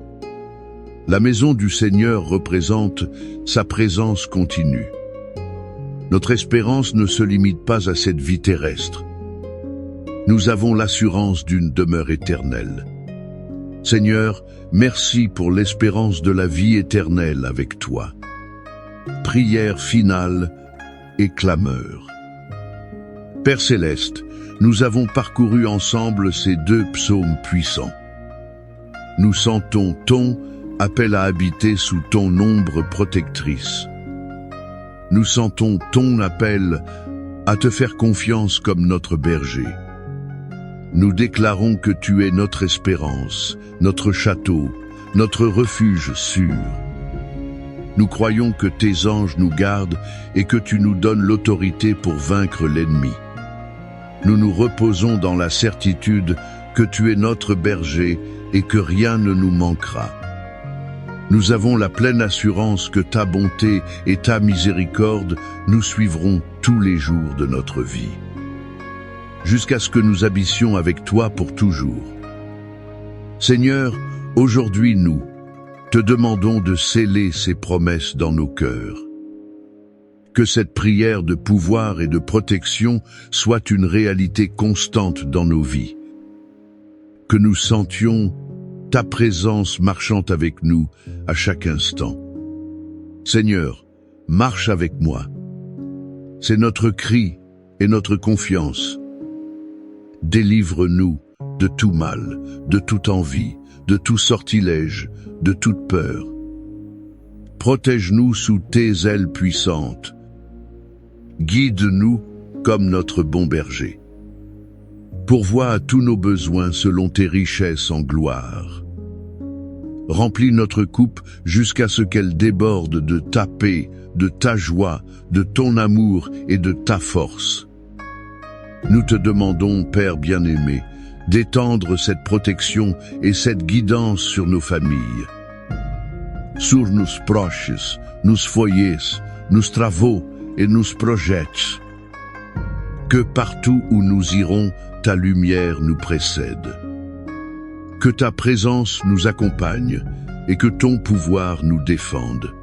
La maison du Seigneur représente sa présence continue. Notre espérance ne se limite pas à cette vie terrestre. Nous avons l'assurance d'une demeure éternelle. Seigneur, merci pour l'espérance de la vie éternelle avec toi. Prière finale et clameur. Père céleste, nous avons parcouru ensemble ces deux psaumes puissants. Nous sentons ton appel à habiter sous ton ombre protectrice. Nous sentons ton appel à te faire confiance comme notre berger. Nous déclarons que tu es notre espérance, notre château, notre refuge sûr. Nous croyons que tes anges nous gardent et que tu nous donnes l'autorité pour vaincre l'ennemi. Nous nous reposons dans la certitude que tu es notre berger et que rien ne nous manquera. Nous avons la pleine assurance que ta bonté et ta miséricorde nous suivront tous les jours de notre vie, jusqu'à ce que nous habissions avec toi pour toujours. Seigneur, aujourd'hui nous te demandons de sceller ces promesses dans nos cœurs. Que cette prière de pouvoir et de protection soit une réalité constante dans nos vies. Que nous sentions ta présence marchant avec nous à chaque instant. Seigneur, marche avec moi. C'est notre cri et notre confiance. Délivre-nous de tout mal, de toute envie, de tout sortilège, de toute peur. Protège-nous sous tes ailes puissantes. Guide-nous comme notre bon berger. Pourvois à tous nos besoins selon tes richesses en gloire. Remplis notre coupe jusqu'à ce qu'elle déborde de ta paix, de ta joie, de ton amour et de ta force. Nous te demandons, Père bien-aimé, d'étendre cette protection et cette guidance sur nos familles. Sur nos proches, nos foyers, nos travaux et nos projets. Que partout où nous irons, ta lumière nous précède. Que ta présence nous accompagne et que ton pouvoir nous défende.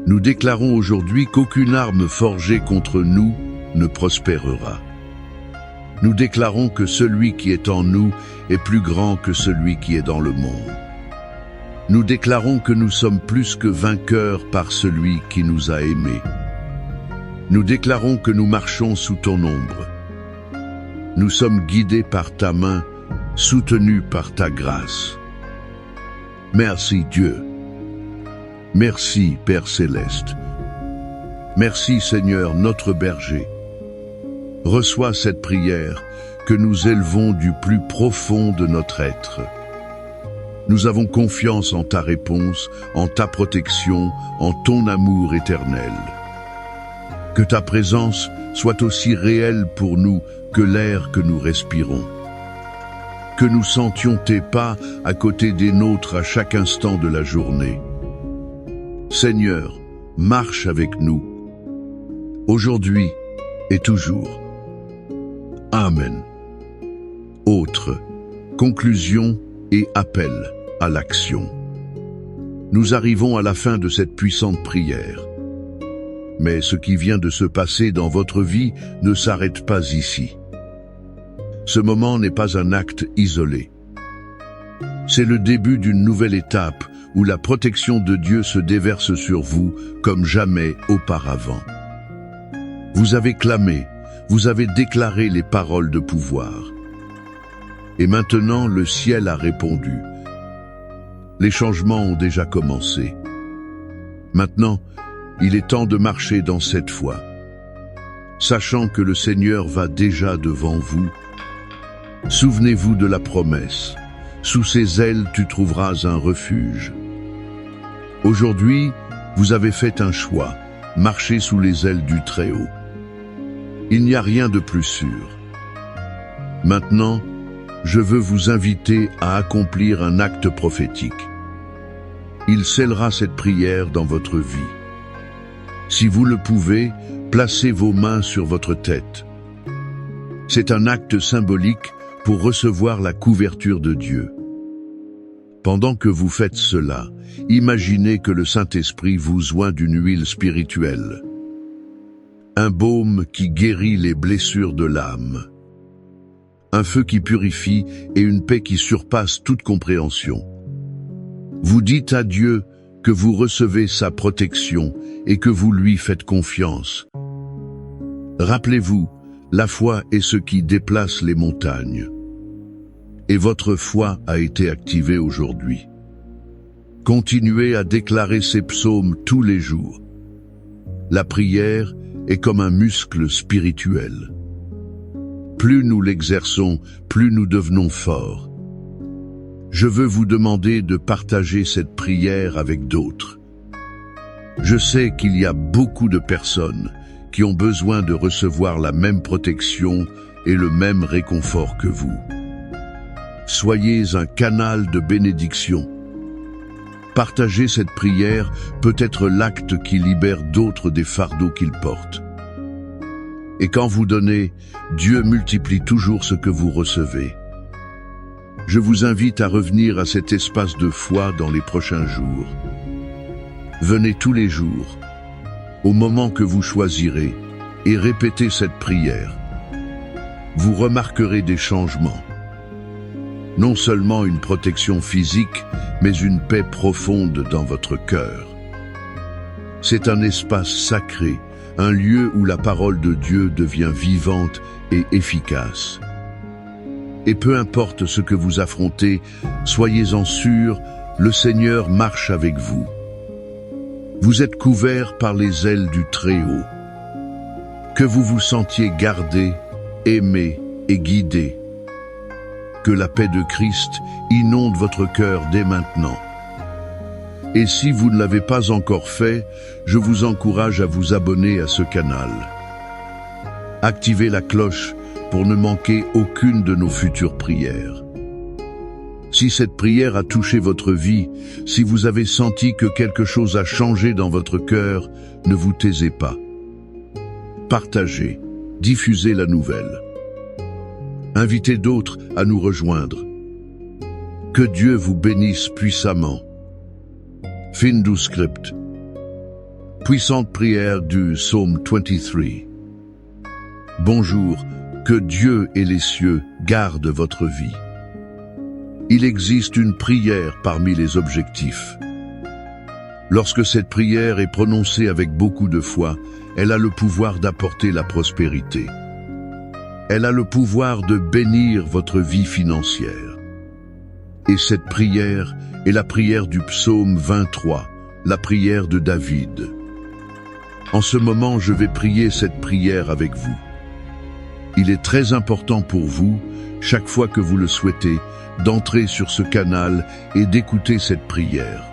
Nous déclarons aujourd'hui qu'aucune arme forgée contre nous ne prospérera. Nous déclarons que celui qui est en nous est plus grand que celui qui est dans le monde. Nous déclarons que nous sommes plus que vainqueurs par celui qui nous a aimés. Nous déclarons que nous marchons sous ton ombre. Nous sommes guidés par ta main, soutenus par ta grâce. Merci Dieu. Merci Père Céleste. Merci Seigneur notre berger. Reçois cette prière que nous élevons du plus profond de notre être. Nous avons confiance en ta réponse, en ta protection, en ton amour éternel. Que ta présence soit aussi réelle pour nous que l'air que nous respirons. Que nous sentions tes pas à côté des nôtres à chaque instant de la journée. Seigneur, marche avec nous, aujourd'hui et toujours. Amen. Autre, conclusion et appel à l'action. Nous arrivons à la fin de cette puissante prière. Mais ce qui vient de se passer dans votre vie ne s'arrête pas ici. Ce moment n'est pas un acte isolé. C'est le début d'une nouvelle étape où la protection de Dieu se déverse sur vous comme jamais auparavant. Vous avez clamé, vous avez déclaré les paroles de pouvoir. Et maintenant, le ciel a répondu. Les changements ont déjà commencé. Maintenant, il est temps de marcher dans cette foi. Sachant que le Seigneur va déjà devant vous, souvenez-vous de la promesse. Sous ses ailes, tu trouveras un refuge. Aujourd'hui, vous avez fait un choix, marcher sous les ailes du Très-Haut. Il n'y a rien de plus sûr. Maintenant, je veux vous inviter à accomplir un acte prophétique. Il scellera cette prière dans votre vie. Si vous le pouvez, placez vos mains sur votre tête. C'est un acte symbolique pour recevoir la couverture de Dieu. Pendant que vous faites cela, imaginez que le Saint-Esprit vous oint d'une huile spirituelle. Un baume qui guérit les blessures de l'âme. Un feu qui purifie et une paix qui surpasse toute compréhension. Vous dites à Dieu que vous recevez sa protection et que vous lui faites confiance. Rappelez-vous, la foi est ce qui déplace les montagnes. Et votre foi a été activée aujourd'hui. Continuez à déclarer ces psaumes tous les jours. La prière est comme un muscle spirituel. Plus nous l'exerçons, plus nous devenons forts. Je veux vous demander de partager cette prière avec d'autres. Je sais qu'il y a beaucoup de personnes qui ont besoin de recevoir la même protection et le même réconfort que vous. Soyez un canal de bénédiction. Partager cette prière peut être l'acte qui libère d'autres des fardeaux qu'ils portent. Et quand vous donnez, Dieu multiplie toujours ce que vous recevez. je vous invite à revenir à cet espace de foi dans les prochains jours. Venez tous les jours, au moment que vous choisirez, et répétez cette prière. Vous remarquerez des changements. Non seulement une protection physique, mais une paix profonde dans votre cœur. C'est un espace sacré, un lieu où la parole de Dieu devient vivante et efficace. Et peu importe ce que vous affrontez, soyez-en sûrs, le Seigneur marche avec vous. Vous êtes couverts par les ailes du Très-Haut. Que vous vous sentiez gardé, aimé et guidé. Que la paix de Christ inonde votre cœur dès maintenant. Et si vous ne l'avez pas encore fait, je vous encourage à vous abonner à ce canal. Activez la cloche pour ne manquer aucune de nos futures prières. Si cette prière a touché votre vie, si vous avez senti que quelque chose a changé dans votre cœur, ne vous taisez pas. Partagez, diffusez la nouvelle. Invitez d'autres à nous rejoindre. Que Dieu vous bénisse puissamment. Fin du script. Puissante prière du psaume 23. Bonjour, que Dieu et les cieux gardent votre vie. Il existe une prière parmi les objectifs. Lorsque cette prière est prononcée avec beaucoup de foi, elle a le pouvoir d'apporter la prospérité. Elle a le pouvoir de bénir votre vie financière. Et cette prière est la prière du psaume 23, la prière de David. En ce moment, je vais prier cette prière avec vous. Il est très important pour vous, chaque fois que vous le souhaitez, d'entrer sur ce canal et d'écouter cette prière.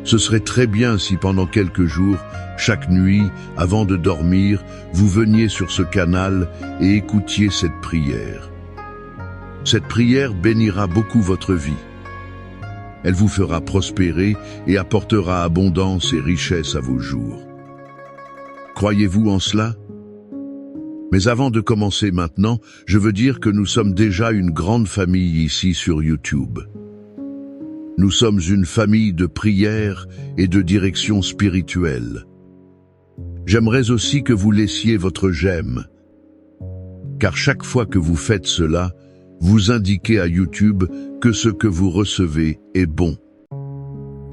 Ce serait très bien si pendant quelques jours, chaque nuit, avant de dormir, vous veniez sur ce canal et écoutiez cette prière. Cette prière bénira beaucoup votre vie. Elle vous fera prospérer et apportera abondance et richesse à vos jours. Croyez-vous en cela? Mais avant de commencer maintenant, je veux dire que nous sommes déjà une grande famille ici sur YouTube. Nous sommes une famille de prière et de direction spirituelle. J'aimerais aussi que vous laissiez votre j'aime, car chaque fois que vous faites cela, vous indiquez à YouTube que ce que vous recevez est bon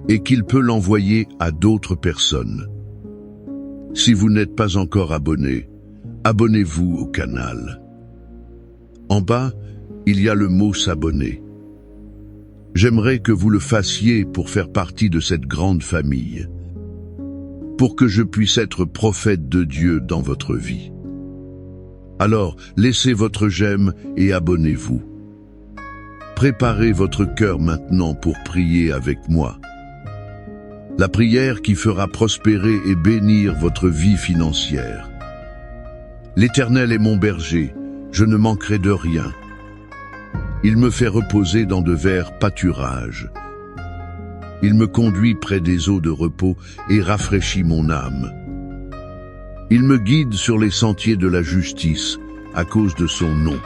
et qu'il peut l'envoyer à d'autres personnes. Si vous n'êtes pas encore abonné, abonnez-vous au canal. En bas, il y a le mot s'abonner. J'aimerais que vous le fassiez pour faire partie de cette grande famille, pour que je puisse être prophète de Dieu dans votre vie. Alors, laissez votre j'aime et abonnez-vous. Préparez votre cœur maintenant pour prier avec moi. La prière qui fera prospérer et bénir votre vie financière. L'Éternel est mon berger, je ne manquerai de rien. Il me fait reposer dans de verts pâturages. Il me conduit près des eaux de repos et rafraîchit mon âme. Il me guide sur les sentiers de la justice à cause de son nom.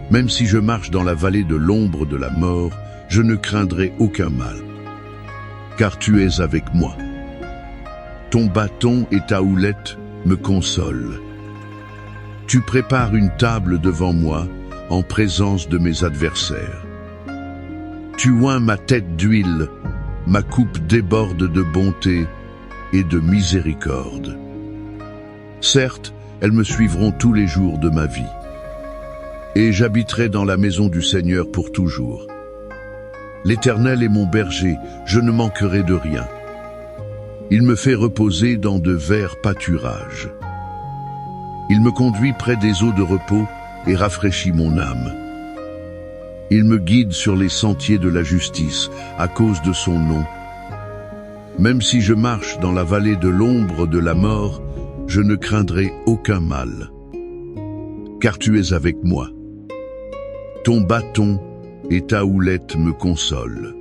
Même si je marche dans la vallée de l'ombre de la mort, je ne craindrai aucun mal, car tu es avec moi. Ton bâton et ta houlette me consolent. Tu prépares une table devant moi, en présence de mes adversaires. Tu oins ma tête d'huile, ma coupe déborde de bonté et de miséricorde. Certes, elles me suivront tous les jours de ma vie, et j'habiterai dans la maison du Seigneur pour toujours. L'Éternel est mon berger, je ne manquerai de rien. Il me fait reposer dans de verts pâturages. Il me conduit près des eaux de repos et rafraîchit mon âme. Il me guide sur les sentiers de la justice à cause de son nom. Même si je marche dans la vallée de l'ombre de la mort, je ne craindrai aucun mal, car tu es avec moi. Ton bâton et ta houlette me consolent.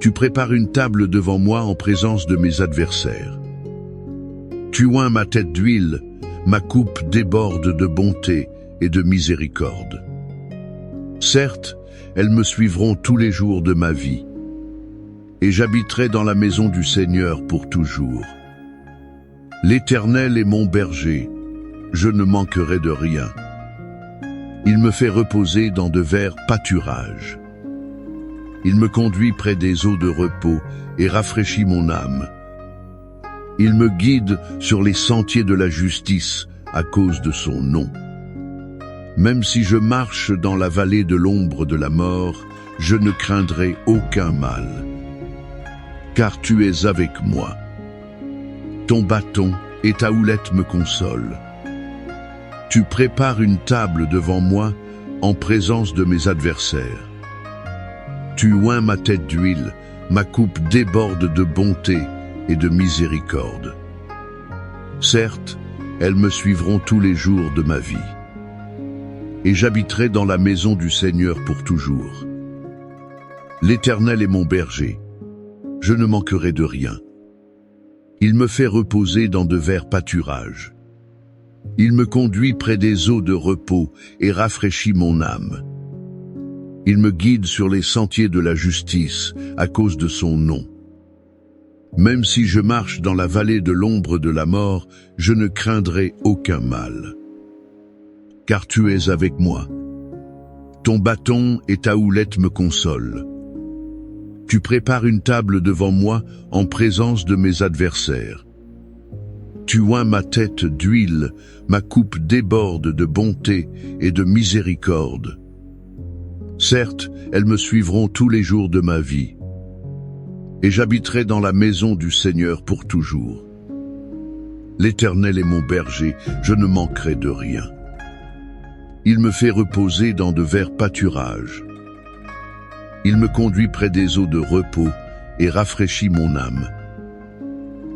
Tu prépares une table devant moi en présence de mes adversaires. Tu oins ma tête d'huile, ma coupe déborde de bonté et de miséricorde. Certes, elles me suivront tous les jours de ma vie, et j'habiterai dans la maison du Seigneur pour toujours. L'Éternel est mon berger, je ne manquerai de rien. Il me fait reposer dans de verts pâturages. Il me conduit près des eaux de repos et rafraîchit mon âme. Il me guide sur les sentiers de la justice à cause de son nom. Même si je marche dans la vallée de l'ombre de la mort, je ne craindrai aucun mal, car tu es avec moi. Ton bâton et ta houlette me consolent. Tu prépares une table devant moi en présence de mes adversaires. Tu oins ma tête d'huile, ma coupe déborde de bonté et de miséricorde. Certes, elles me suivront tous les jours de ma vie, et j'habiterai dans la maison du Seigneur pour toujours. L'Éternel est mon berger, je ne manquerai de rien. Il me fait reposer dans de verts pâturages. Il me conduit près des eaux de repos et rafraîchit mon âme. Il me guide sur les sentiers de la justice à cause de son nom. Même si je marche dans la vallée de l'ombre de la mort, je ne craindrai aucun mal, car tu es avec moi. Ton bâton et ta houlette me consolent. Tu prépares une table devant moi en présence de mes adversaires. Tu oins ma tête d'huile, ma coupe déborde de bonté et de miséricorde. Certes, elles me suivront tous les jours de ma vie, et j'habiterai dans la maison du Seigneur pour toujours. L'Éternel est mon berger, je ne manquerai de rien. Il me fait reposer dans de verts pâturages. Il me conduit près des eaux de repos et rafraîchit mon âme.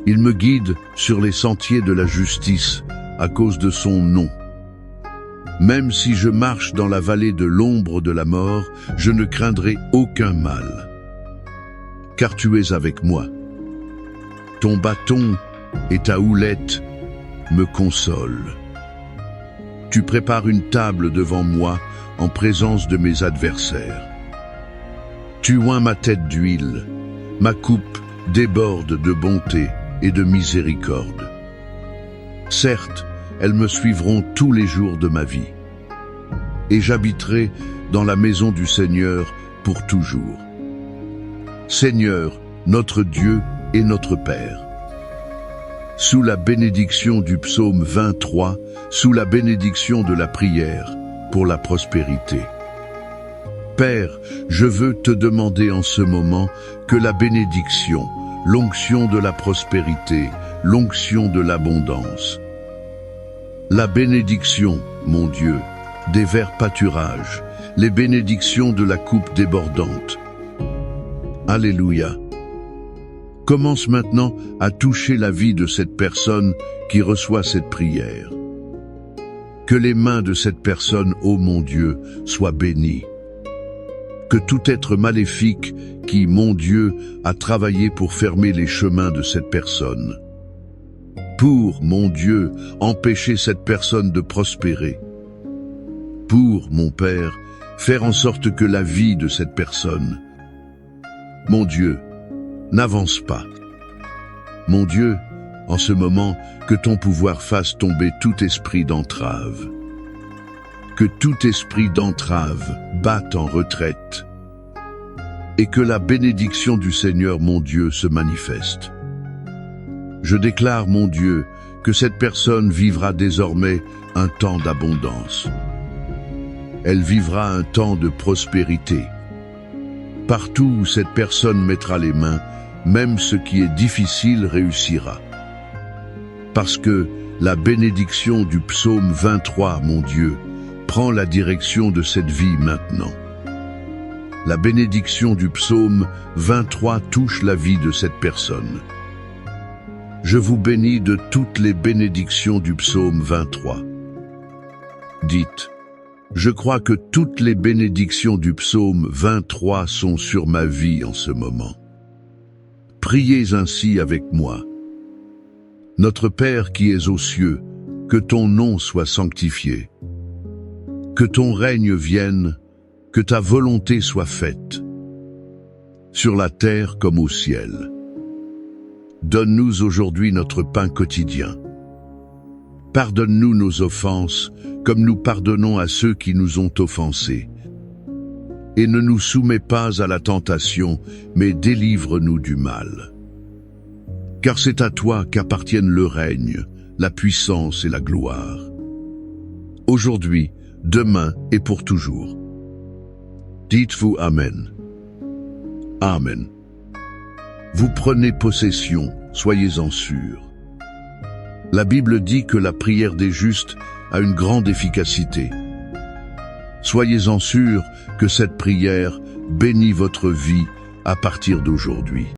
Il me guide sur les sentiers de la justice à cause de son nom. Même si je marche dans la vallée de l'ombre de la mort, je ne craindrai aucun mal, car tu es avec moi. Ton bâton et ta houlette me consolent. Tu prépares une table devant moi en présence de mes adversaires. Tu oins ma tête d'huile, ma coupe déborde de bonté et de miséricorde. Certes, elles me suivront tous les jours de ma vie, et j'habiterai dans la maison du Seigneur pour toujours. Seigneur, notre Dieu et notre Père, sous la bénédiction du psaume 23, sous la bénédiction de la prière pour la prospérité. Père, je veux te demander en ce moment que la bénédiction, l'onction de la prospérité, l'onction de l'abondance, la bénédiction, mon Dieu, des verts pâturages, les bénédictions de la coupe débordante. Alléluia. Commence maintenant à toucher la vie de cette personne qui reçoit cette prière. Que les mains de cette personne, ô mon Dieu, soient bénies. Que tout être maléfique qui, mon Dieu, a travaillé pour fermer les chemins de cette personne, pour, mon Dieu, empêcher cette personne de prospérer, pour, mon Père, faire en sorte que la vie de cette personne, mon Dieu, n'avance pas. Mon Dieu, en ce moment, que ton pouvoir fasse tomber tout esprit d'entrave. Que tout esprit d'entrave batte en retraite. Et que la bénédiction du Seigneur, mon Dieu, se manifeste. Je déclare, mon Dieu, que cette personne vivra désormais un temps d'abondance. Elle vivra un temps de prospérité. Partout où cette personne mettra les mains, même ce qui est difficile réussira. Parce que la bénédiction du psaume 23, mon Dieu, prend la direction de cette vie maintenant. La bénédiction du psaume 23 touche la vie de cette personne. Je vous bénis de toutes les bénédictions du psaume 23. Dites, je crois que toutes les bénédictions du psaume 23 sont sur ma vie en ce moment. Priez ainsi avec moi. Notre Père qui es aux cieux, que ton nom soit sanctifié. Que ton règne vienne, que ta volonté soit faite, sur la terre comme au ciel. Donne-nous aujourd'hui notre pain quotidien. Pardonne-nous nos offenses, comme nous pardonnons à ceux qui nous ont offensés. Et ne nous soumets pas à la tentation, mais délivre-nous du mal. Car c'est à toi qu'appartiennent le règne, la puissance et la gloire. Aujourd'hui, demain et pour toujours. Dites-vous Amen. Amen. Vous prenez possession, soyez-en sûrs. La Bible dit que la prière des justes a une grande efficacité. Soyez-en sûrs que cette prière bénit votre vie à partir d'aujourd'hui.